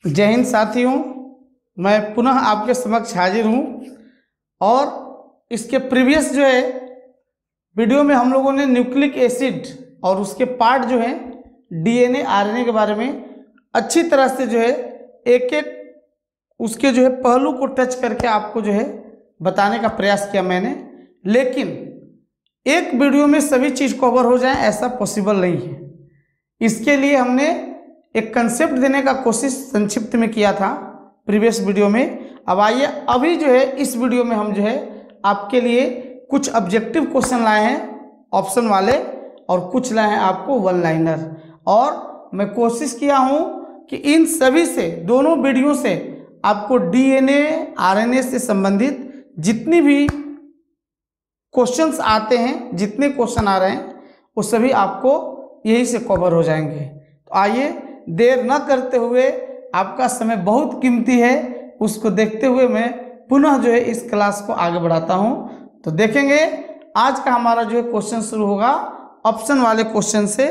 जय हिंद साथियों, मैं पुनः आपके समक्ष हाजिर हूँ। और इसके प्रीवियस जो है वीडियो में हम लोगों ने न्यूक्लिक एसिड और उसके पार्ट जो हैं डीएनए आरएनए के बारे में अच्छी तरह से जो है एक एक उसके जो है पहलू को टच करके आपको जो है बताने का प्रयास किया मैंने। लेकिन एक वीडियो में सभी चीज़ कवर हो जाए ऐसा पॉसिबल नहीं है। इसके लिए हमने एक कंसेप्ट देने का कोशिश संक्षिप्त में किया था प्रीवियस वीडियो में। अब आइए अभी जो है इस वीडियो में हम जो है आपके लिए कुछ ऑब्जेक्टिव क्वेश्चन लाए हैं ऑप्शन वाले और कुछ लाए हैं आपको वन लाइनर। और मैं कोशिश किया हूं कि इन सभी से दोनों वीडियो से आपको डीएनए आरएनए से संबंधित जितनी भी क्वेश्चंस आते हैं, जितने क्वेश्चन आ रहे हैं वो सभी आपको यही से कवर हो जाएंगे। तो आइए देर न करते हुए, आपका समय बहुत कीमती है, उसको देखते हुए मैं पुनः जो है इस क्लास को आगे बढ़ाता हूं। तो देखेंगे आज का हमारा जो है क्वेश्चन शुरू होगा ऑप्शन वाले क्वेश्चन से।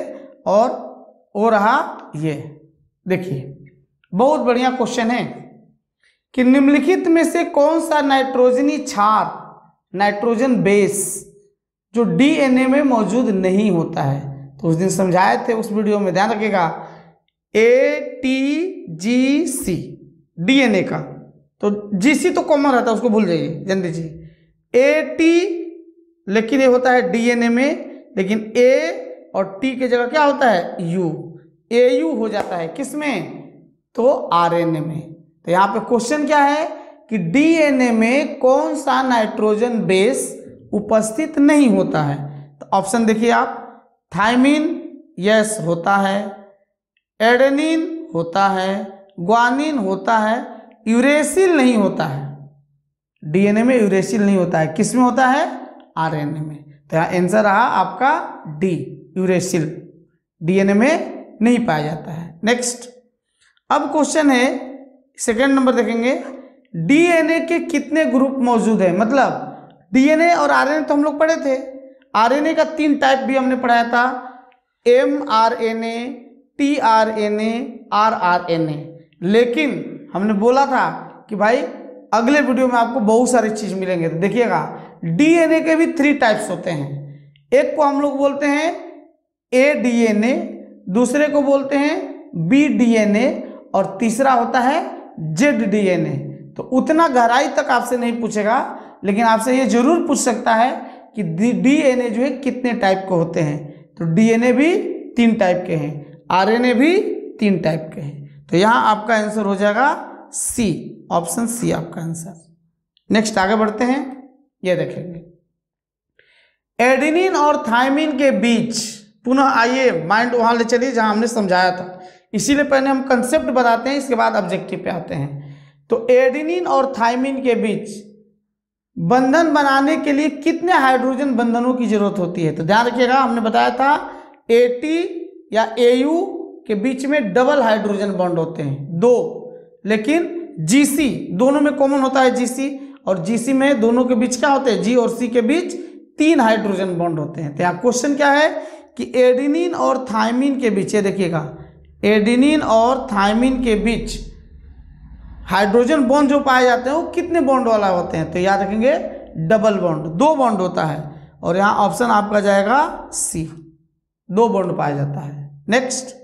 और वो रहा ये, देखिए बहुत बढ़िया क्वेश्चन है कि निम्नलिखित में से कौन सा नाइट्रोजनी क्षार नाइट्रोजन बेस जो डीएनए में मौजूद नहीं होता है। तो उस दिन समझाए थे उस वीडियो में, ध्यान रखिएगा। ATGC डीएनए का, तो GC तो कॉमन रहता है, उसको भूल जाइए, जान दीजिए। AT लेकिन ये होता है डीएनए में, लेकिन A और T के जगह क्या होता है U, AU हो जाता है किसमें, तो आरएनए में। तो यहाँ पे क्वेश्चन क्या है कि डीएनए में कौन सा नाइट्रोजन बेस उपस्थित नहीं होता है। तो ऑप्शन देखिए आप, थायमिन यस होता है, एडेनिन होता है, ग्वानिन होता है, यूरेसिल नहीं होता है। डीएनए में यूरेसिल नहीं होता है, किस में होता है, आरएनए में। तो यहाँ आंसर रहा आपका डी, यूरेसिल डीएनए में नहीं पाया जाता है। नेक्स्ट, अब क्वेश्चन है सेकंड नंबर देखेंगे, डीएनए के कितने ग्रुप मौजूद है। मतलब डीएनए और आरएनए तो हम लोग पढ़े थे, आरएनए का 3 टाइप भी हमने पढ़ाया था, mRNA, tRNA, rRNA। लेकिन हमने बोला था कि भाई अगले वीडियो में आपको बहुत सारी चीज मिलेंगे। तो देखिएगा डीएनए के भी 3 टाइप्स होते हैं। एक को हम लोग बोलते हैं ADNA, दूसरे को बोलते हैं BDNA और तीसरा होता है ZDNA। तो उतना गहराई तक आपसे नहीं पूछेगा, लेकिन आपसे ये जरूर पूछ सकता है कि डीएनए जो है कितने टाइप के होते हैं। तो डीएनए भी 3 टाइप के हैं, आरएनए भी 3 टाइप के हैं। तो यहाँ आपका आंसर हो जाएगा सी, ऑप्शन सी आपका आंसर। नेक्स्ट आगे बढ़ते हैं, ये देखेंगे एडेनिन और थायमिन के बीच, पुनः आइए माइंड वहां ले चलिए जहां हमने समझाया था। इसीलिए पहले हम कंसेप्ट बताते हैं, इसके बाद ऑब्जेक्टिव पे आते हैं। तो एडेनिन और थायमिन के बीच बंधन बनाने के लिए कितने हाइड्रोजन बंधनों की जरूरत होती है। तो ध्यान रखिएगा, हमने बताया था AT या AU के बीच में डबल हाइड्रोजन बॉन्ड होते हैं 2, लेकिन GC दोनों में कॉमन होता है GC, और GC में दोनों के बीच क्या होते हैं, G और C के बीच 3 हाइड्रोजन बॉन्ड होते हैं। तो यहाँ क्वेश्चन क्या है कि एडेनिन और थायमिन के बीच, ये देखिएगा एडेनिन और थायमिन के बीच हाइड्रोजन बॉन्ड जो पाए जाते हैं वो कितने बॉन्ड वाला होते हैं। तो याद रखेंगे डबल बॉन्ड, 2 बॉन्ड होता है। और यहाँ ऑप्शन आपका जाएगा सी, 2 बॉन्ड पाया जाता है। नेक्स्ट,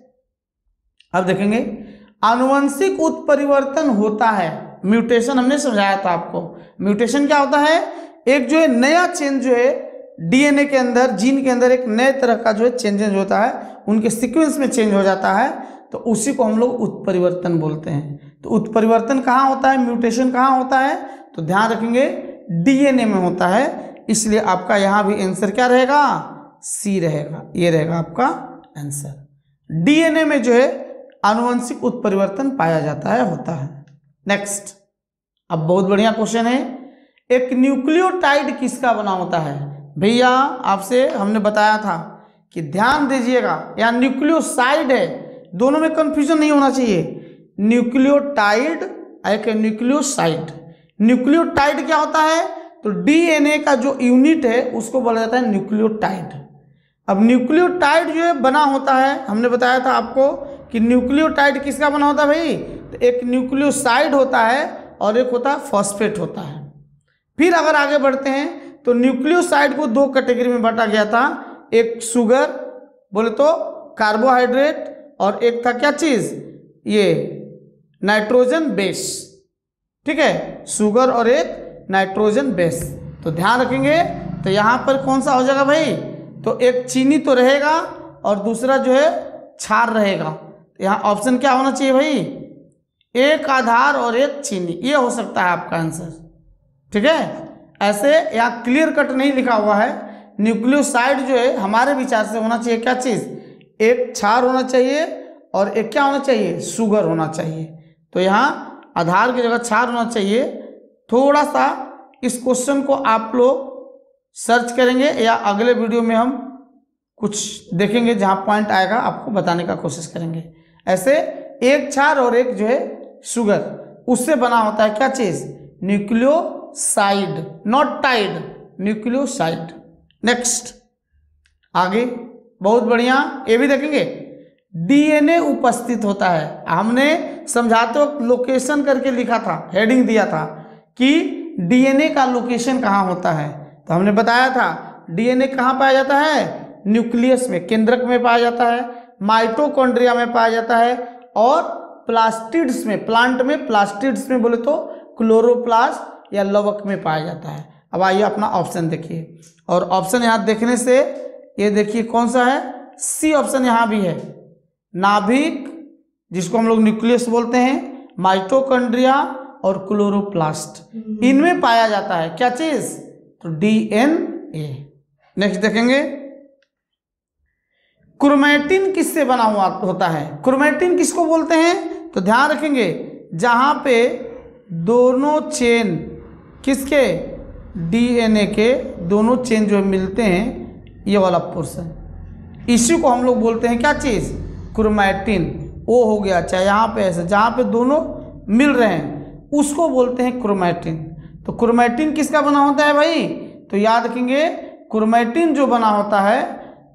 अब देखेंगे आनुवंशिक उत्परिवर्तन होता है, म्यूटेशन हमने समझाया था आपको। म्यूटेशन क्या होता है, एक जो है नया चेंज जो है डीएनए के अंदर, जीन के अंदर एक नए तरह का जो है चेंजेस होता है, उनके सीक्वेंस में चेंज हो जाता है, तो उसी को हम लोग उत्परिवर्तन बोलते हैं। तो उत्परिवर्तन कहाँ होता है, म्यूटेशन कहाँ होता है, तो ध्यान रखेंगे डीएनए में होता है। इसलिए आपका यहाँ भी आंसर क्या रहेगा, सी रहेगा, ये रहेगा आपका आंसर। डीएनए में जो है आनुवंशिक उत्परिवर्तन पाया जाता है, होता है। नेक्स्ट, अब बहुत बढ़िया क्वेश्चन है, एक न्यूक्लियोटाइड किसका बना होता है। भैया आपसे हमने बताया था कि ध्यान दीजिएगा, यहाँ न्यूक्लियोसाइड है, दोनों में कंफ्यूजन नहीं होना चाहिए। न्यूक्लियोटाइड एक न्यूक्लियोसाइड। न्यूक्लियोटाइड क्या होता है, तो डीएनए का जो यूनिट है उसको बोला जाता है न्यूक्लियोटाइड। अब न्यूक्लियोटाइड जो है बना होता है, हमने बताया था आपको कि न्यूक्लियोटाइड किसका बना होता है भाई, तो एक न्यूक्लियोसाइड होता है और एक होता है फॉस्फेट होता है। फिर अगर आगे बढ़ते हैं तो न्यूक्लियोसाइड को दो कैटेगरी में बांटा गया था, एक शुगर बोले तो कार्बोहाइड्रेट, और एक था क्या चीज, ये नाइट्रोजन बेस। ठीक है, शुगर और एक नाइट्रोजन बेस। तो ध्यान रखेंगे, तो यहाँ पर कौन सा हो जाएगा भाई, तो एक चीनी तो रहेगा और दूसरा जो है क्षार रहेगा। तो यहाँ ऑप्शन क्या होना चाहिए भाई, एक आधार और एक चीनी, ये हो सकता है आपका आंसर। ठीक है, ऐसे यहाँ क्लियर कट नहीं लिखा हुआ है। न्यूक्लियोसाइड जो है हमारे विचार से होना चाहिए क्या चीज़, एक क्षार होना चाहिए और एक क्या होना चाहिए, शुगर होना चाहिए। तो यहाँ आधार की जगह क्षार होना चाहिए। थोड़ा सा इस क्वेश्चन को आप लोग सर्च करेंगे या अगले वीडियो में हम कुछ देखेंगे जहाँ पॉइंट आएगा आपको बताने का कोशिश करेंगे। ऐसे एक क्षार और एक जो है शुगर, उससे बना होता है क्या चीज़, nucleoside, not tide, nucleoside. Next आगे, बहुत बढ़िया, ये भी देखेंगे। डीएनए उपस्थित होता है, हमने समझाते वक्त लोकेशन करके लिखा था, हेडिंग दिया था कि डीएनए का लोकेशन कहाँ होता है। तो हमने बताया था डीएनए कहाँ पाया जाता है, न्यूक्लियस में, केंद्रक में पाया जाता है, माइटोकॉन्ड्रिया में पाया जाता है, और प्लास्टिड्स में, प्लांट में प्लास्टिड्स में बोले तो क्लोरोप्लास्ट या लवक में पाया जाता है। अब आइए अपना ऑप्शन देखिए, और ऑप्शन यहाँ देखने से ये देखिए कौन सा है, सी ऑप्शन यहाँ भी है। नाभिक, जिसको हम लोग न्यूक्लियस बोलते हैं, माइटोकॉन्ड्रिया और क्लोरोप्लास्ट, इनमें पाया जाता है क्या चीज, तो डीएनए। नेक्स्ट देखेंगे, क्रोमैटिन किससे बना हुआ होता है, क्रोमैटिन किसको बोलते हैं, तो ध्यान रखेंगे जहां पे दोनों चेन किसके, डीएनए के दोनों चेन जो मिलते हैं, ये वाला पोर्शन, इसी को हम लोग बोलते हैं क्या चीज, क्रोमैटिन। वो हो गया, चाहे यहाँ पे ऐसे जहाँ पे दोनों मिल रहे हैं उसको बोलते हैं क्रोमैटिन। तो क्रोमैटिन किसका बना होता है भाई, तो याद रखेंगे क्रोमैटिन जो बना होता है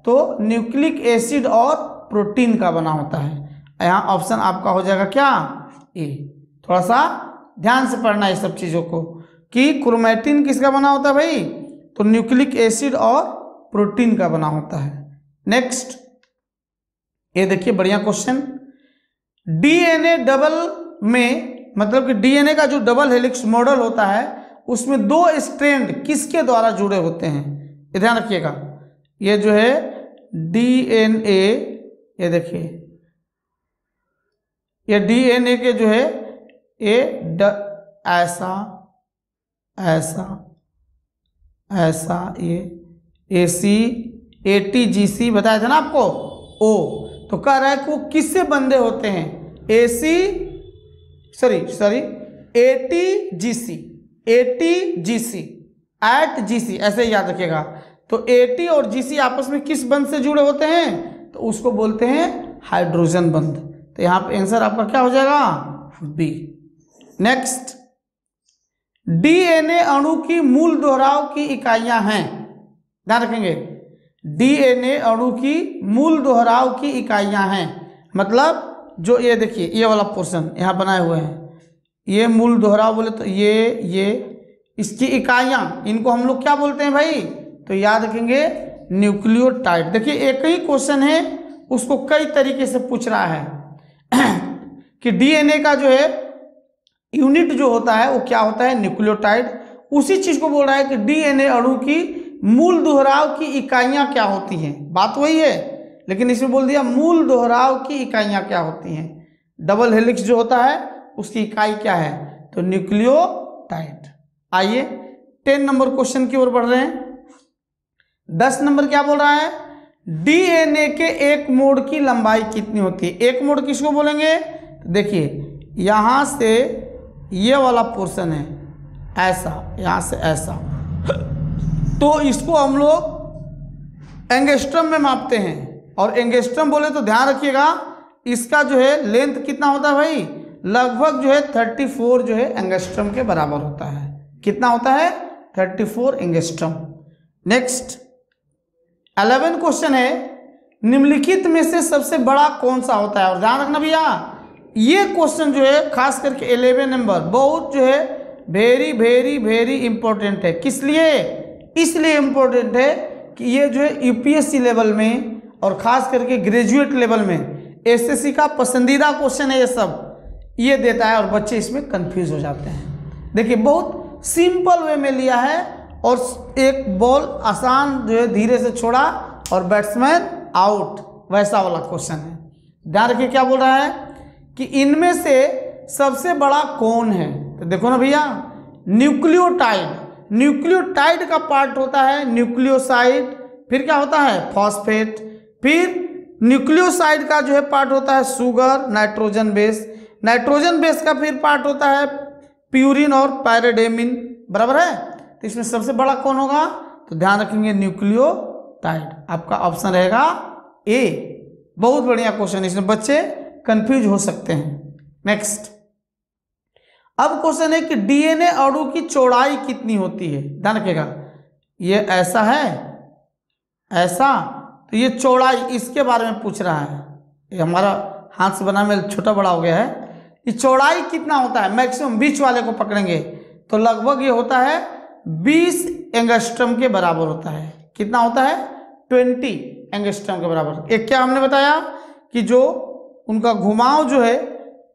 तो न्यूक्लिक एसिड और प्रोटीन का बना होता है। यहाँ ऑप्शन आपका हो जाएगा क्या, ए। थोड़ा सा ध्यान से पढ़ना है सब चीज़ों को कि क्रोमैटिन किसका बना होता है भाई, तो न्यूक्लिक एसिड और प्रोटीन का बना होता है। नेक्स्ट ये देखिए बढ़िया क्वेश्चन, डीएनए डबल में, मतलब कि डीएनए का जो डबल हेलिक्स मॉडल होता है उसमें दो स्ट्रैंड किसके द्वारा जुड़े होते हैं, ये ध्यान रखिएगा। ये जो है डीएनए, ये देखिए ये डीएनए के जो है ये ऐसा ऐसा ऐसा, ये एसी एटीजीसी बताया था ना आपको, ओ। तो कह रहा है कि वो किससे बंधे होते हैं, एटीजीसी, एटीजीसी एट जीसी, ऐसे याद रखिएगा। तो एटी और जीसी आपस में किस बंध से जुड़े होते हैं, तो उसको बोलते हैं हाइड्रोजन बंध। तो यहाँ पे आंसर आपका क्या हो जाएगा, बी। नेक्स्ट, डीएनए अणु की मूल दोहराव की इकाइयां हैं, ध्यान रखेंगे, डीएनए अणु की मूल दोहराव की इकाइयां हैं, मतलब जो ये देखिए ये वाला पोर्शन यहाँ बनाए हुए हैं, ये मूल दोहराव बोले तो ये इसकी इकाइयां, इनको हम लोग क्या बोलते हैं भाई, तो याद रखेंगे न्यूक्लियोटाइड। देखिए एक ही क्वेश्चन है, उसको कई तरीके से पूछ रहा है कि डीएनए का जो है यूनिट जो होता है वो क्या होता है, न्यूक्लियोटाइड। उसी चीज को बोल रहा है कि डीएनए अणु की मूल दोहराव की इकाइयां क्या होती हैं, बात वही है, लेकिन इसमें बोल दिया मूल दोहराव की इकाइयां क्या होती हैं। डबल हेलिक्स जो होता है उसकी इकाई क्या है, तो न्यूक्लियोटाइड। आइए 10 नंबर क्वेश्चन की ओर बढ़ रहे हैं। 10 नंबर क्या बोल रहा है, डीएनए के एक मोड़ की लंबाई कितनी होती है। एक मोड़ किसको बोलेंगे, देखिए यहां से ये वाला पोर्शन है ऐसा, यहां से ऐसा, तो इसको हम लोग एंगस्ट्रम में मापते हैं। और एंगस्ट्रम बोले तो ध्यान रखिएगा इसका जो है लेंथ कितना होता है भाई, लगभग जो है 34 जो है एंगस्ट्रम के बराबर होता है। कितना होता है, 34 एंगस्ट्रम। नेक्स्ट 11 क्वेश्चन है, निम्नलिखित में से सबसे बड़ा कौन सा होता है। और ध्यान रखना भैया ये क्वेश्चन जो है खास करके 11 नंबर बहुत जो है वेरी वेरी वेरी इंपॉर्टेंट है। किस लिए? इसलिए इंपॉर्टेंट है कि ये जो है यूपीएससी लेवल में और खास करके ग्रेजुएट लेवल में एसएससी का पसंदीदा क्वेश्चन है। ये सब ये देता है और बच्चे इसमें कंफ्यूज हो जाते हैं। देखिए बहुत सिंपल वे में लिया है और एक बॉल आसान जो है धीरे से छोड़ा और बैट्समैन आउट, वैसा वाला क्वेश्चन है। ध्यान रखिए क्या बोल रहा है कि इनमें से सबसे बड़ा कौन है? तो देखो ना भैया, न्यूक्लियोटाइड। न्यूक्लियोटाइड का पार्ट होता है न्यूक्लियोसाइड, फिर क्या होता है फॉस्फेट, फिर न्यूक्लियोसाइड का जो है पार्ट होता है sugar, nitrogen base, nitrogen base का फिर पार्ट होता है प्यूरिन और पायरिडेमिन, बराबर है। तो इसमें सबसे बड़ा कौन होगा? तो ध्यान रखेंगे न्यूक्लियोटाइड। आपका ऑप्शन रहेगा ए। बहुत बढ़िया क्वेश्चन, इसमें बच्चे कंफ्यूज हो सकते हैं। नेक्स्ट, अब क्वेश्चन है कि डीएनए अणु की चौड़ाई कितनी होती है? ध्यान रखिएगा, ये ऐसा है, ऐसा, तो ये चौड़ाई इसके बारे में पूछ रहा है। ये हमारा हाथ से बना में छोटा बड़ा हो गया है। ये चौड़ाई कितना होता है? मैक्सिमम बीच वाले को पकड़ेंगे तो लगभग ये होता है 20 एंगस्ट्रम के बराबर होता है। कितना होता है? 20 एंगस्ट्रम के बराबर। एक क्या हमने बताया कि जो उनका घुमाव जो है,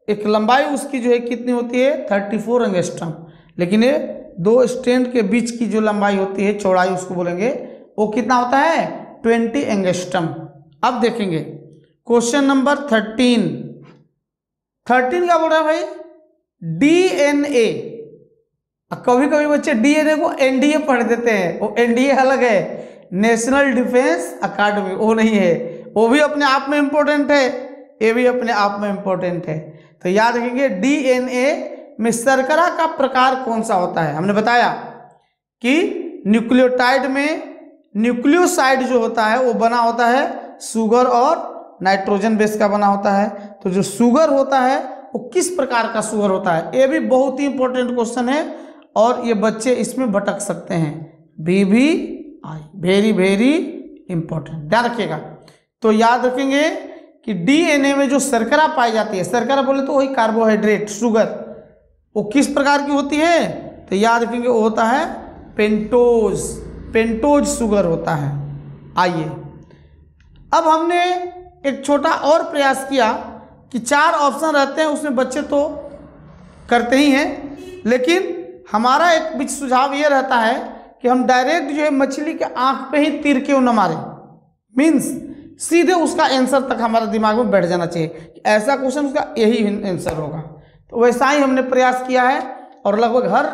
एक लंबाई उसकी जो है कितनी होती है? 34 एंगस्ट्रम। लेकिन ये दो स्टैंड के बीच की जो लंबाई होती है, चौड़ाई उसको बोलेंगे, वो कितना होता है? 20 एंगस्ट्रम। अब देखेंगे क्वेश्चन नंबर 13 क्या बोल रहा है भाई? डीएनए। कभी कभी बच्चे डीएनए को एनडीए पढ़ देते हैं। वो एनडीए अलग है, नेशनल डिफेंस अकादमी, वो नहीं है। वो भी अपने आप में इंपॉर्टेंट है, ये भी अपने आप में इंपॉर्टेंट है। तो याद रखेंगे डीएनए में शर्करा का प्रकार कौन सा होता है? हमने बताया कि न्यूक्लियोटाइड में न्यूक्लियोसाइड जो होता है वो बना होता है शुगर और नाइट्रोजन बेस का बना होता है। तो जो शुगर होता है वो किस प्रकार का शुगर होता है? ये भी बहुत ही इंपॉर्टेंट क्वेश्चन है और ये बच्चे इसमें भटक सकते हैं। BBI वेरी वेरी इंपॉर्टेंट, ध्यान रखिएगा। तो याद रखेंगे कि डीएनए में जो शर्करा पाई जाती है, शर्करा बोले तो वही कार्बोहाइड्रेट शुगर, वो किस प्रकार की होती है? तो याद रखेंगे वो होता है पेंटोज, पेंटोज शुगर होता है। आइए अब हमने एक छोटा और प्रयास किया कि 4 ऑप्शन रहते हैं, उसमें बच्चे तो करते ही हैं, लेकिन हमारा एक बीच सुझाव ये रहता है कि हम डायरेक्ट जो है मछली के आंख पे ही तीर क्यों न मारें, मीन्स सीधे उसका आंसर तक हमारे दिमाग में बैठ जाना चाहिए कि ऐसा क्वेश्चन उसका यही आंसर होगा। तो वैसा ही हमने प्रयास किया है और लगभग हर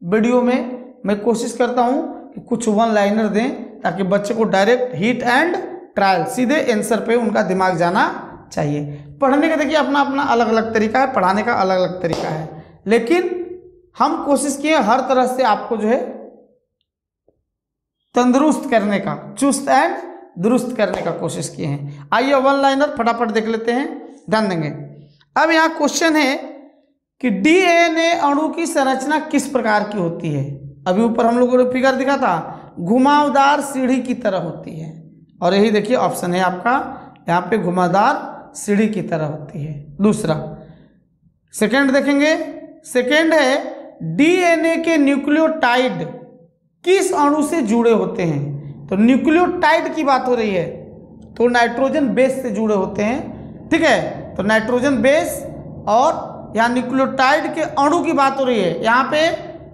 वीडियो में मैं कोशिश करता हूँ कि कुछ 1 लाइनर दें ताकि बच्चे को डायरेक्ट हिट एंड ट्रायल सीधे आंसर पे उनका दिमाग जाना चाहिए। पढ़ने का देखिए अपना अपना अलग अलग तरीका है, पढ़ाने का अलग अलग तरीका है, लेकिन हम कोशिश किए हर तरह से आपको जो है तंदुरुस्त करने का, चुस्त एंड दुरुस्त करने का कोशिश किए हैं। आइए 1 लाइनर फटाफट देख लेते हैं, ध्यान देंगे। अब यहाँ क्वेश्चन है कि डीएनए अणु की संरचना किस प्रकार की होती है? अभी ऊपर हम लोगों ने फिगर दिखा था, घुमावदार सीढ़ी की तरह होती है, और यही देखिए ऑप्शन है आपका, यहाँ पे घुमावदार सीढ़ी की तरह होती है। दूसरा, सेकंड देखेंगे, सेकंड है डीएनए के न्यूक्लियोटाइड किस अणु से जुड़े होते हैं? तो न्यूक्लियोटाइड की बात हो रही है तो नाइट्रोजन बेस से जुड़े होते हैं, ठीक है। तो नाइट्रोजन बेस, और यहाँ न्यूक्लियोटाइड के अणु की बात हो रही है, यहाँ पे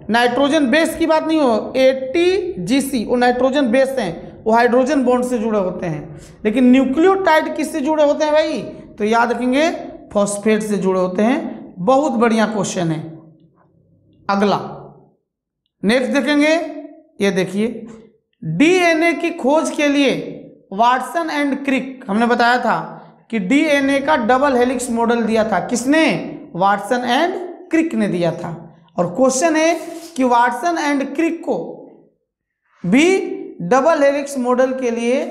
नाइट्रोजन बेस की बात नहीं हो, ATGC वो नाइट्रोजन बेस हैं, वो हाइड्रोजन बॉन्ड से जुड़े होते हैं। लेकिन न्यूक्लियोटाइड किससे जुड़े होते हैं भाई? तो याद रखेंगे फॉस्फेट से जुड़े होते हैं। बहुत बढ़िया क्वेश्चन है। अगला नेक्स्ट देखेंगे, ये देखिए, डीएनए की खोज के लिए वाटसन एंड क्रिक, हमने बताया था कि डीएनए का डबल हेलिक्स मॉडल दिया था, किसने? वाटसन एंड क्रिक ने दिया था। और क्वेश्चन है कि वाटसन एंड क्रिक को भी डबल हेलिक्स मॉडल के लिए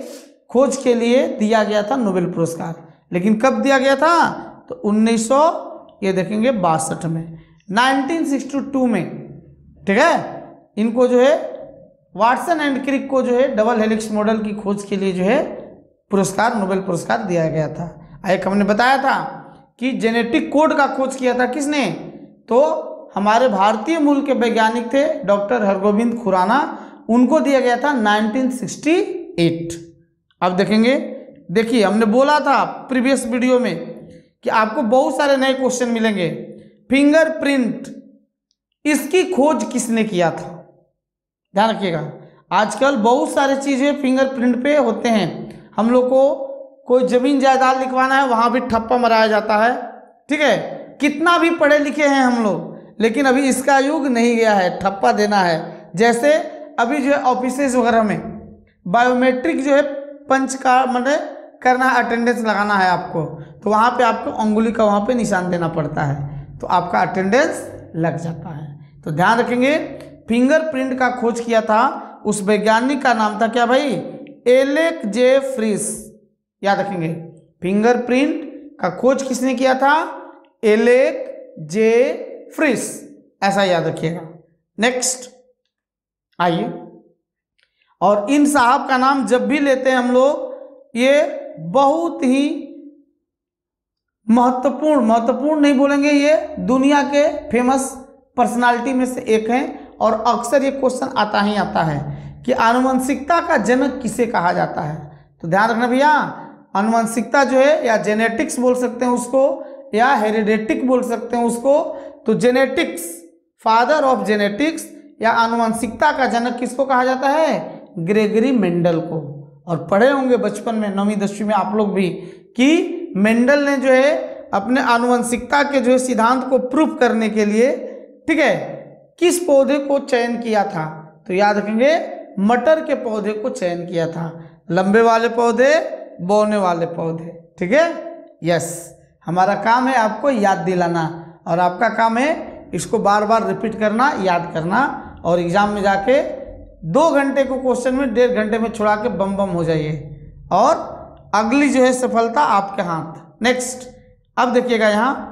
खोज के लिए दिया गया था नोबेल पुरस्कार, लेकिन कब दिया गया था? तो 1900 ये देखेंगे 62 में, 1962 में, ठीक है। इनको जो है वाटसन एंड क्रिक को जो है डबल हेलिक्स मॉडल की खोज के लिए जो है पुरस्कार, नोबेल पुरस्कार दिया गया था। एक हमने बताया था कि जेनेटिक कोड का खोज किया था किसने, तो हमारे भारतीय मूल के वैज्ञानिक थे डॉक्टर हरगोविंद खुराना, उनको दिया गया था 1968। अब देखेंगे, देखिए हमने बोला था प्रीवियस वीडियो में कि आपको बहुत सारे नए क्वेश्चन मिलेंगे। फिंगरप्रिंट, इसकी खोज किसने किया था, ध्यान रखिएगा। आजकल बहुत सारी चीज़ें फिंगरप्रिंट पे होते हैं। हम लोग को कोई जमीन जायदाद लिखवाना है, वहाँ भी ठप्पा मराया जाता है, ठीक है। कितना भी पढ़े लिखे हैं हम लोग, लेकिन अभी इसका युग नहीं गया है, ठप्पा देना है। जैसे अभी जो है ऑफिसेज वगैरह में बायोमेट्रिक जो है पंच का मतलब करना है, अटेंडेंस लगाना है आपको, तो वहाँ पे आपको अंगुली का वहाँ पे निशान देना पड़ता है, तो आपका अटेंडेंस लग जाता है। तो ध्यान रखेंगे, फिंगरप्रिंट का खोज किया था उस वैज्ञानिक का नाम था क्या भाई, एलेक जे फ्रिस। याद रखेंगे, फिंगरप्रिंट का खोज किसने किया था, एलेक जे फ्रिस, ऐसा याद रखिएगा। नेक्स्ट आइए, और इन साहब का नाम जब भी लेते हैं हम लोग, ये बहुत ही महत्वपूर्ण नहीं बोलेंगे, ये दुनिया के फेमस पर्सनालिटी में से एक हैं, और अक्सर ये क्वेश्चन आता ही आता है कि आनुवंशिकता का जनक किसे कहा जाता है। तो ध्यान रखना भैया, आनुवंशिकता जो है या जेनेटिक्स बोल सकते हैं उसको, या हेरिडेटिक बोल सकते हैं उसको। तो जेनेटिक्स, फादर ऑफ जेनेटिक्स या आनुवंशिकता का जनक किसको कहा जाता है, ग्रेगरी मेंडल को। और पढ़े होंगे बचपन में 9वीं 10वीं में आप लोग भी कि मेंडल ने जो है अपने आनुवंशिकता के जो है सिद्धांत को प्रूफ करने के लिए, ठीक है, किस पौधे को चयन किया था। तो याद रखेंगे, मटर के पौधे को चयन किया था। लंबे वाले पौधे, बौने वाले पौधे, ठीक है। यस, हमारा काम है आपको याद दिलाना, और आपका काम है इसको बार बार रिपीट करना, याद करना, और एग्जाम में जाके 2 घंटे को क्वेश्चन में 1.5 घंटे में छुड़ा के बम बम हो जाइए, और अगली जो है सफलता आपके हाथ। नेक्स्ट, अब देखिएगा यहाँ,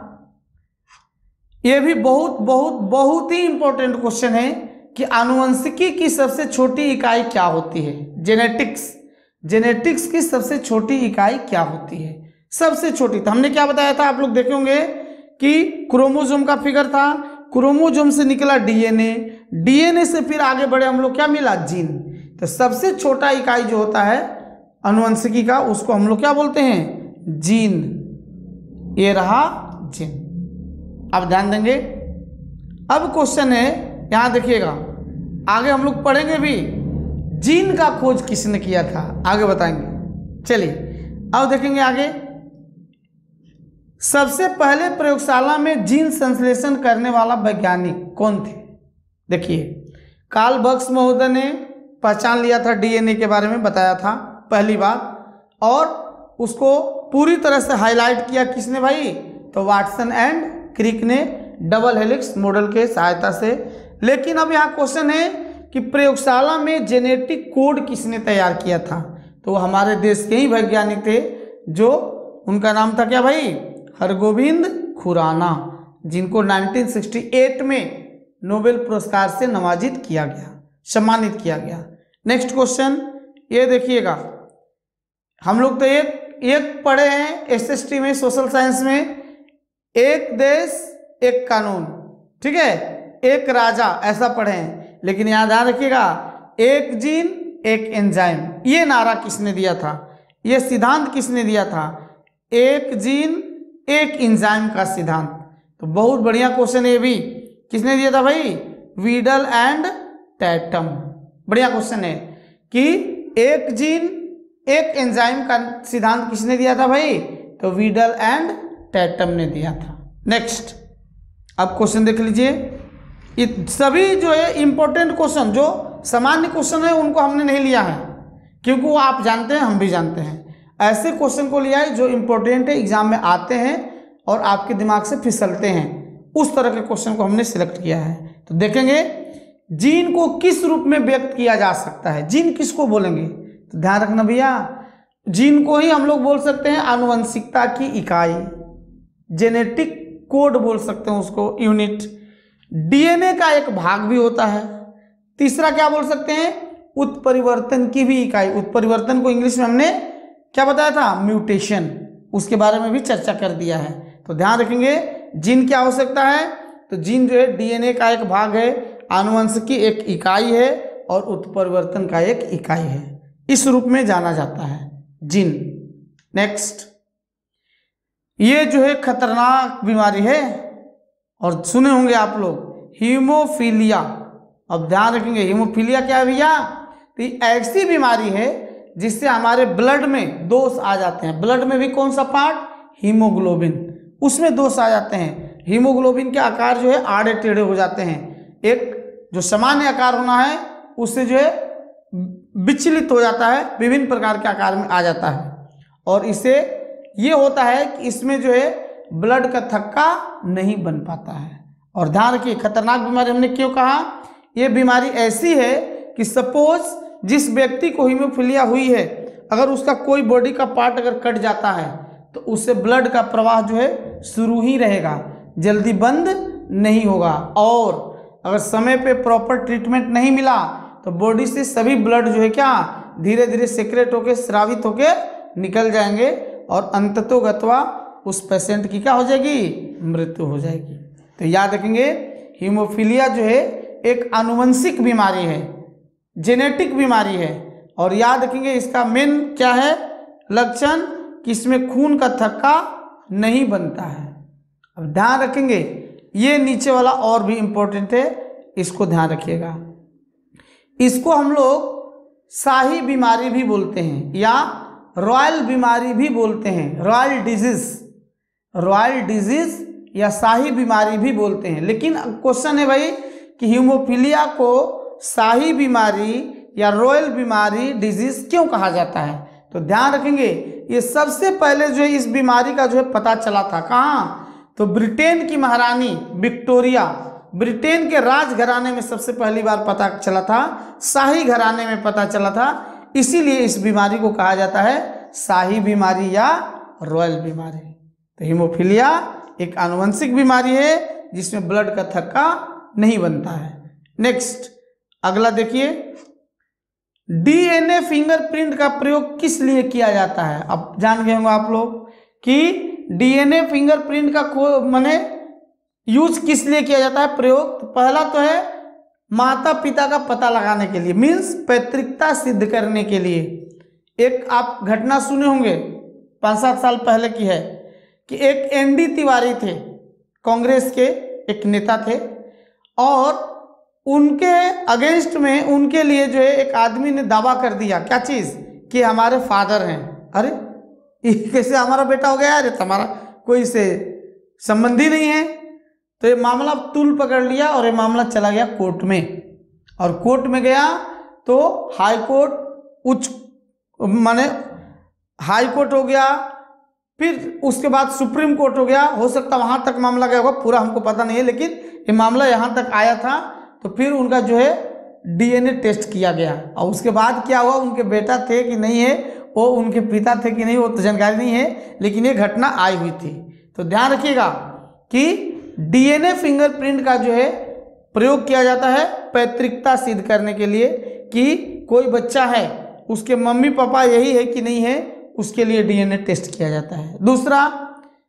ये भी बहुत ही इंपॉर्टेंट क्वेश्चन है कि आनुवंशिकी की सबसे छोटी इकाई क्या होती है। जेनेटिक्स की सबसे छोटी इकाई क्या होती है, सबसे छोटी। तो हमने क्या बताया था, आप लोग देखे होंगे कि क्रोमोसोम का फिगर था, क्रोमोसोम से निकला डीएनए, डीएनए से फिर आगे बढ़े हम लोग क्या मिला, जीन। तो सबसे छोटा इकाई जो होता है आनुवंशिकी का, उसको हम लोग क्या बोलते हैं, जीन। ये रहा जीन। अब ध्यान देंगे, अब क्वेश्चन है यहां देखिएगा, आगे हम लोग पढ़ेंगे भी, जीन का खोज किसने किया था, आगे बताएंगे। चलिए अब देखेंगे आगे, सबसे पहले प्रयोगशाला में जीन संश्लेषण करने वाला वैज्ञानिक कौन थे। देखिए, कार्ल बक्स महोदय ने पहचान लिया था, डीएनए के बारे में बताया था पहली बार, और उसको पूरी तरह से हाईलाइट किया किसने भाई, तो वाटसन एंड क्रिक ने डबल हेलिक्स मॉडल के सहायता से। लेकिन अब यहाँ क्वेश्चन है कि प्रयोगशाला में जेनेटिक कोड किसने तैयार किया था, तो हमारे देश के ही वैज्ञानिक थे, जो उनका नाम था क्या भाई, हरगोविंद खुराना, जिनको 1968 में नोबेल पुरस्कार से नवाजित किया गया, सम्मानित किया गया। नेक्स्ट क्वेश्चन ये देखिएगा, हम लोग तो एक पढ़े हैं एसएसटी में, सोशल साइंस में, एक देश एक कानून, ठीक है, एक राजा, ऐसा पढ़े हैं। लेकिन यहाँ ध्यान रखिएगा, एक जीन एक एंजाइम, ये नारा किसने दिया था, ये सिद्धांत किसने दिया था, एक जीन एक एंजाइम का सिद्धांत। तो बहुत बढ़िया क्वेश्चन है, ये भी किसने दिया था भाई, वीडल एंड टैटम। बढ़िया क्वेश्चन है कि एक जीन एक एंजाइम का सिद्धांत किसने दिया था भाई, तो वीडल एंड टैटम ने दिया था। नेक्स्ट, अब क्वेश्चन देख लीजिए, ये सभी जो है इंपॉर्टेंट क्वेश्चन, जो सामान्य क्वेश्चन है उनको हमने नहीं लिया है, क्योंकि वो आप जानते हैं, हम भी जानते हैं। ऐसे क्वेश्चन को लिया है जो इंपॉर्टेंट है, एग्जाम में आते हैं और आपके दिमाग से फिसलते हैं, उस तरह के क्वेश्चन को हमने सिलेक्ट किया है। तो देखेंगे जीन को किस रूप में व्यक्त किया जा सकता है, जीन किसको बोलेंगे, तो ध्यान रखना भैया, जीन को ही हम लोग बोल सकते हैं आनुवंशिकता की इकाई, जेनेटिक कोड बोल सकते हैं उसको, यूनिट। डीएनए का एक भाग भी होता है। तीसरा क्या बोल सकते हैं, उत्परिवर्तन की भी इकाई। उत्परिवर्तन को इंग्लिश में हमने क्या बताया था, म्यूटेशन, उसके बारे में भी चर्चा कर दिया है। तो तो ध्यान रखेंगे जीन क्या हो सकता है, तो जीन जो है डीएनए का एक भाग है, आनुवंशिक की एक इकाई है और उत्परिवर्तन का एक इकाई है, इस रूप में जाना जाता है जीन। नेक्स्ट, ये जो है खतरनाक बीमारी है और सुने होंगे आप लोग, हीमोफीलिया। अब ध्यान रखेंगे हीमोफीलिया क्या है भैया, तो ये ऐसी बीमारी है जिससे हमारे ब्लड में दोष आ जाते हैं। ब्लड में भी कौन सा पार्ट, हीमोग्लोबिन, उसमें दोष आ जाते हैं। हीमोग्लोबिन के आकार जो है आड़े टेढ़े हो जाते हैं, एक जो सामान्य आकार होना है उससे जो है विचलित हो जाता है, विभिन्न प्रकार के आकार में आ जाता है। और इससे ये होता है कि इसमें जो है ब्लड का थक्का नहीं बन पाता है। और ध्यान रखिए खतरनाक बीमारी हमने क्यों कहा, ये बीमारी ऐसी है कि सपोज जिस व्यक्ति को हीमोफीलिया हुई है, अगर उसका कोई बॉडी का पार्ट अगर कट जाता है तो उससे ब्लड का प्रवाह जो है शुरू ही रहेगा, जल्दी बंद नहीं होगा। और अगर समय पे प्रॉपर ट्रीटमेंट नहीं मिला तो बॉडी से सभी ब्लड जो है क्या धीरे धीरे सेक्रेट होकर स्रावित होकर निकल जाएंगे और अंततोगत्वा उस पेशेंट की क्या हो जाएगी, मृत्यु हो जाएगी। तो याद रखेंगे हीमोफीलिया जो है एक आनुवंशिक बीमारी है, जेनेटिक बीमारी है। और याद रखेंगे इसका मेन क्या है लक्षण, कि इसमें खून का थक्का नहीं बनता है। अब ध्यान रखेंगे ये नीचे वाला और भी इंपॉर्टेंट है, इसको ध्यान रखिएगा। इसको हम लोग शाही बीमारी भी बोलते हैं या रॉयल बीमारी भी बोलते हैं, रॉयल डिजीज या शाही बीमारी भी बोलते हैं। लेकिन क्वेश्चन है भाई कि हीमोफीलिया को शाही बीमारी या रॉयल बीमारी डिजीज क्यों कहा जाता है। तो ध्यान रखेंगे ये सबसे पहले जो है इस बीमारी का जो है पता चला था कहाँ, तो ब्रिटेन की महारानी विक्टोरिया, ब्रिटेन के राजघराने में सबसे पहली बार पता चला था, शाही घराने में पता चला था। इसीलिए इस बीमारी को कहा जाता है शाही बीमारी या रॉयल बीमारी। तो हीमोफीलिया एक आनुवंशिक बीमारी है जिसमें ब्लड का थक्का नहीं बनता है। नेक्स्ट अगला देखिए, डीएनए फिंगरप्रिंट का प्रयोग किस लिए किया जाता है। अब जान गए होंगे आप लोग कि डीएनए फिंगरप्रिंट का माने यूज किस लिए किया जाता है प्रयोग। तो पहला तो है माता पिता का पता लगाने के लिए, मीन्स पैतृकता सिद्ध करने के लिए। एक आप घटना सुने होंगे 5-7 साल पहले की है कि एक एनडी तिवारी थे, कांग्रेस के एक नेता थे, और उनके अगेंस्ट में उनके लिए जो है एक आदमी ने दावा कर दिया, क्या चीज़, कि हमारे फादर हैं। अरे ये कैसे हमारा बेटा हो गया, अरे तुम्हारा कोई से संबंधी नहीं है। तो ये मामला तूल पकड़ लिया और ये मामला चला गया कोर्ट में, और कोर्ट में गया तो हाई कोर्ट, उच्च माने हाई कोर्ट हो गया, फिर उसके बाद सुप्रीम कोर्ट हो गया। हो सकता वहाँ तक मामला गया होगा, पूरा हमको पता नहीं है, लेकिन ये मामला यहाँ तक आया था। तो फिर उनका जो है डीएनए टेस्ट किया गया, और उसके बाद क्या हुआ, उनके बेटा थे कि नहीं है, वो उनके पिता थे कि नहीं, वो तो जानकारी नहीं है, लेकिन ये घटना आई हुई थी। तो ध्यान रखिएगा कि डीएनए फिंगरप्रिंट का जो है प्रयोग किया जाता है पैतृकता सिद्ध करने के लिए, कि कोई बच्चा है उसके मम्मी पापा यही है कि नहीं है, उसके लिए डीएनए टेस्ट किया जाता है। दूसरा,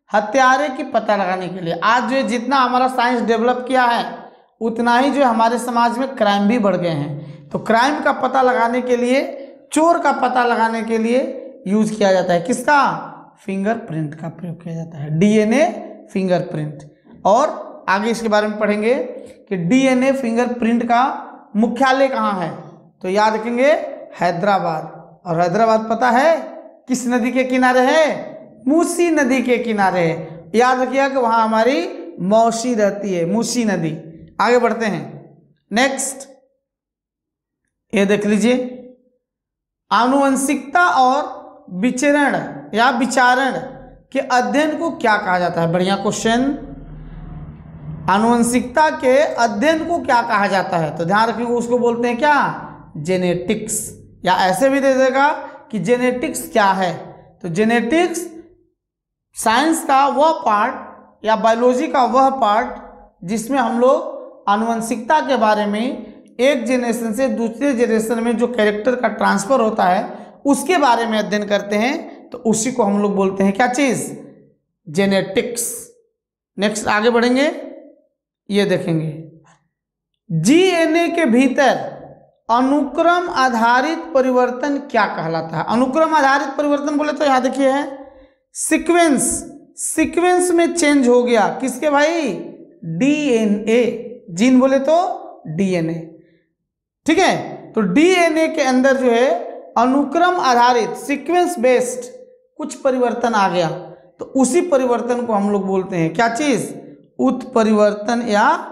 हत्यारे की पता लगाने के लिए। आज जो है जितना हमारा साइंस डेवलप किया है उतना ही जो हमारे समाज में क्राइम भी बढ़ गए हैं। तो क्राइम का पता लगाने के लिए, चोर का पता लगाने के लिए यूज किया जाता है किसका, फिंगरप्रिंट का प्रयोग किया जाता है, डीएनए फिंगरप्रिंट। और आगे इसके बारे में पढ़ेंगे कि डीएनए फिंगरप्रिंट का मुख्यालय कहाँ है। तो याद रखेंगे हैदराबाद। और हैदराबाद पता है किस नदी के किनारे है, मूसी नदी के किनारे है। याद रखिएगा कि वहाँ हमारी मौसी रहती है, मूसी नदी। आगे बढ़ते हैं। नेक्स्ट ये देख लीजिए, आनुवंशिकता और विचरण या विचारण के अध्ययन को क्या कहा जाता है। बढ़िया क्वेश्चन। आनुवंशिकता के अध्ययन को क्या कहा जाता है, तो ध्यान रखिएगा उसको बोलते हैं क्या, जेनेटिक्स। या ऐसे भी दे देगा कि जेनेटिक्स क्या है। तो जेनेटिक्स साइंस का वह पार्ट या बायोलॉजी का वह पार्ट जिसमें हम लोग आनुवंशिकता के बारे में एक जनरेशन से दूसरे जनरेशन में जो कैरेक्टर का ट्रांसफर होता है उसके बारे में अध्ययन करते हैं। तो उसी को हम लोग बोलते हैं क्या चीज़, जेनेटिक्स। नेक्स्ट आगे बढ़ेंगे, ये देखेंगे डीएनए के भीतर अनुक्रम आधारित परिवर्तन क्या कहलाता है। अनुक्रम आधारित परिवर्तन बोले तो यहाँ देखिए है सीक्वेंस में चेंज हो गया किसके भाई, डीएनए। जीन बोले तो डीएनए, ठीक है। तो डीएनए के अंदर जो है अनुक्रम आधारित सीक्वेंस बेस्ड कुछ परिवर्तन आ गया, तो उसी परिवर्तन को हम लोग बोलते हैं क्या चीज, उत्परिवर्तन या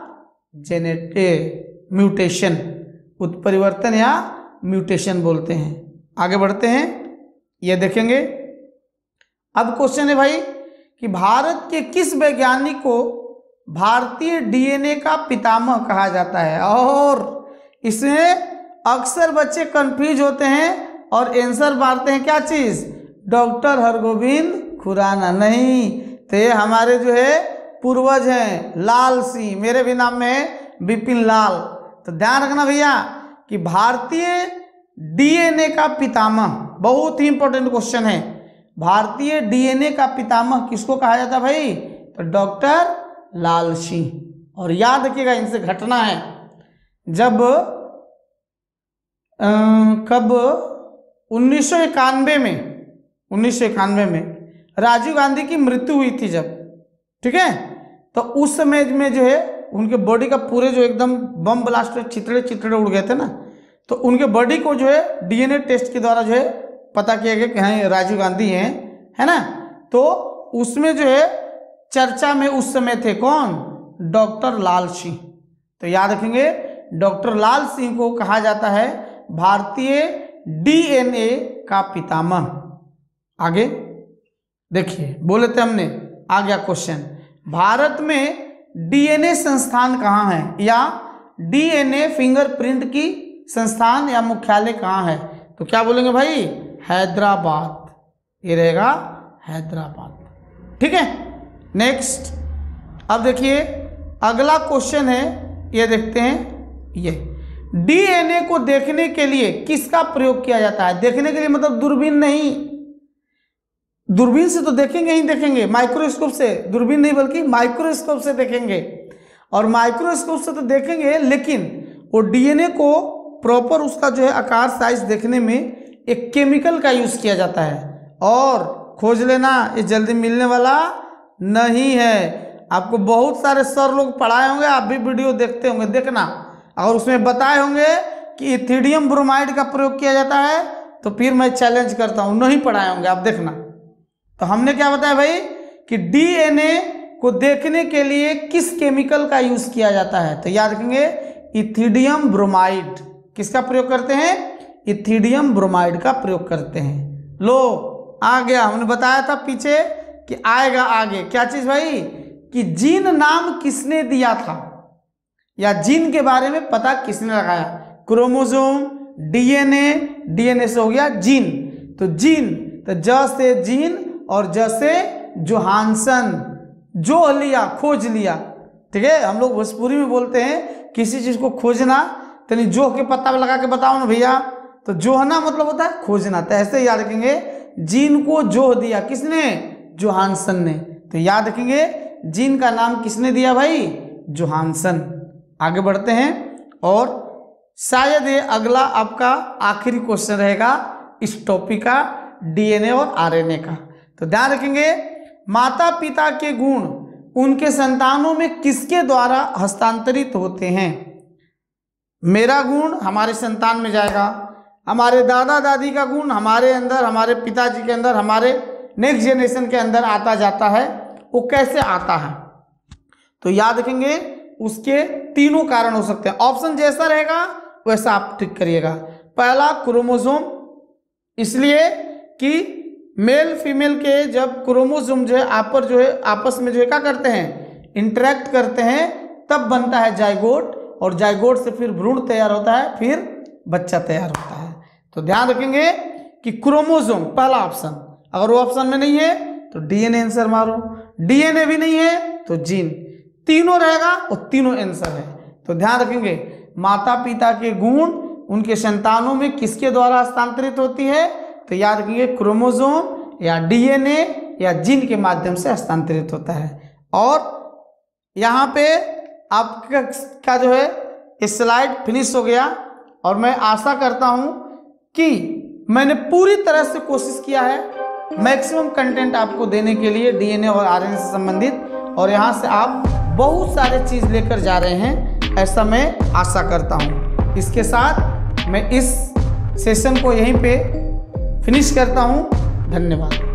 म्यूटेशन, उत्परिवर्तन या म्यूटेशन बोलते हैं। आगे बढ़ते हैं, ये देखेंगे। अब क्वेश्चन है भाई कि भारत के किस वैज्ञानिक को भारतीय डीएनए का पितामह कहा जाता है। और इसमें अक्सर बच्चे कंफ्यूज होते हैं और आंसर मारते हैं क्या चीज, डॉक्टर हरगोविंद खुराना। नहीं, तो ये हमारे जो है पूर्वज हैं लाल सिंह, मेरे भी नाम में है बिपिन लाल। तो ध्यान रखना भैया कि भारतीय डीएनए का पितामह, बहुत ही इंपॉर्टेंट क्वेश्चन है, भारतीय डीएनए का पितामह किसको कहा जाता है भाई, तो डॉक्टर लाल सिंह। और याद रखिएगा इनसे घटना है जब कब 1991 में राजीव गांधी की मृत्यु हुई थी जब, ठीक है। तो उस समय में जो है उनके बॉडी का पूरे जो एकदम बम ब्लास्ट में चितड़े उड़ गए थे ना, तो उनके बॉडी को जो है डीएनए टेस्ट के द्वारा जो है पता किया गया कि हाँ राजीव गांधी हैं, है ना। तो उसमें जो है चर्चा में उस समय थे कौन, डॉक्टर लाल सिंह। तो याद रखेंगे डॉक्टर लाल सिंह को कहा जाता है भारतीय डीएनए का पितामह। आगे देखिए, बोले थे हमने, आ गया क्वेश्चन, भारत में डीएनए संस्थान कहाँ है, या डीएनए फिंगरप्रिंट की संस्थान या मुख्यालय कहाँ है। तो क्या बोलेंगे भाई, हैदराबाद, ये रहेगा हैदराबाद, ठीक है। नेक्स्ट, अब देखिए अगला क्वेश्चन है, ये देखते हैं। ये डीएनए को देखने के लिए किसका प्रयोग किया जाता है। देखने के लिए मतलब दूरबीन नहीं, दूरबीन से तो देखेंगे ही देखेंगे, माइक्रोस्कोप से, दूरबीन नहीं बल्कि माइक्रोस्कोप से देखेंगे। और माइक्रोस्कोप से तो देखेंगे, लेकिन वो डीएनए को प्रॉपर उसका जो है आकार साइज देखने में एक केमिकल का यूज किया जाता है। और खोज लेना, ये जल्दी मिलने वाला नहीं है। आपको बहुत सारे सर लोग पढ़ाए होंगे, आप भी वीडियो देखते होंगे, देखना, और उसमें बताए होंगे कि इथिडियम ब्रोमाइड का प्रयोग किया जाता है, तो फिर मैं चैलेंज करता हूँ, नहीं पढ़ाए होंगे, आप देखना। तो हमने क्या बताया भाई कि डीएनए को देखने के लिए किस केमिकल का यूज किया जाता है। तो याद रखेंगे इथिडियम ब्रोमाइड, किसका प्रयोग करते हैं, इथिडियम ब्रोमाइड का प्रयोग करते हैं। लो आ गया, हमने बताया था पीछे कि आएगा आगे क्या चीज भाई, कि जीन नाम किसने दिया था, या जीन के बारे में पता किसने लगाया। क्रोमोसोम, डीएनए, डीएनए से हो गया जीन, तो जीन, तो ज से जीन और ज से जोहानसन, जो लिया, खोज लिया, ठीक है। हम लोग भोजपुरी में बोलते हैं किसी चीज को खोजना, तो जो के पत्ता लगा के बताओ ना भैया, तो जोहना मतलब होता है खोजना। तो ऐसे याद रखेंगे, जीन को जोह दिया किसने, जोहानसन ने। तो याद रखेंगे जीन का नाम किसने दिया भाई, जोहानसन। आगे बढ़ते हैं, और शायद ये अगला आपका आखिरी क्वेश्चन रहेगा इस टॉपिक का, डीएनए और आरएनए का। तो ध्यान रखेंगे, माता पिता के गुण उनके संतानों में किसके द्वारा हस्तांतरित होते हैं। मेरा गुण हमारे संतान में जाएगा, हमारे दादा दादी का गुण हमारे अंदर, हमारे पिताजी के अंदर, हमारे नेक्स्ट जनरेशन के अंदर आता जाता है। वो कैसे आता है, तो याद रखेंगे उसके तीनों कारण हो सकते हैं। ऑप्शन जैसा रहेगा वैसा आप टिक करिएगा। पहला क्रोमोसोम, इसलिए कि मेल फीमेल के जब क्रोमोसोम जो है आपस में जो है क्या करते हैं, इंटरेक्ट करते हैं, तब बनता है जाइगोट, और जाइगोट से फिर भ्रूण तैयार होता है, फिर बच्चा तैयार होता है। तो ध्यान रखेंगे कि क्रोमोसोम पहला ऑप्शन, अगर वो ऑप्शन में नहीं है तो डीएनए आंसर मारो, डीएनए भी नहीं है तो जीन, तीनों रहेगा और तीनों आंसर है। तो ध्यान रखेंगे माता पिता के गुण उनके संतानों में किसके द्वारा हस्तांतरित होती है, तो याद रखेंगे क्रोमोसोम या डीएनए या जीन के माध्यम से हस्तांतरित होता है। और यहाँ पे आपका जो है स्लाइड फिनिश हो गया और मैं आशा करता हूँ कि मैंने पूरी तरह से कोशिश किया है मैक्सिमम कंटेंट आपको देने के लिए डीएनए और आरएनए से संबंधित, और यहाँ से आप बहुत सारे चीज़ लेकर जा रहे हैं, ऐसा मैं आशा करता हूँ। इसके साथ मैं इस सेशन को यहीं पे फिनिश करता हूँ। धन्यवाद।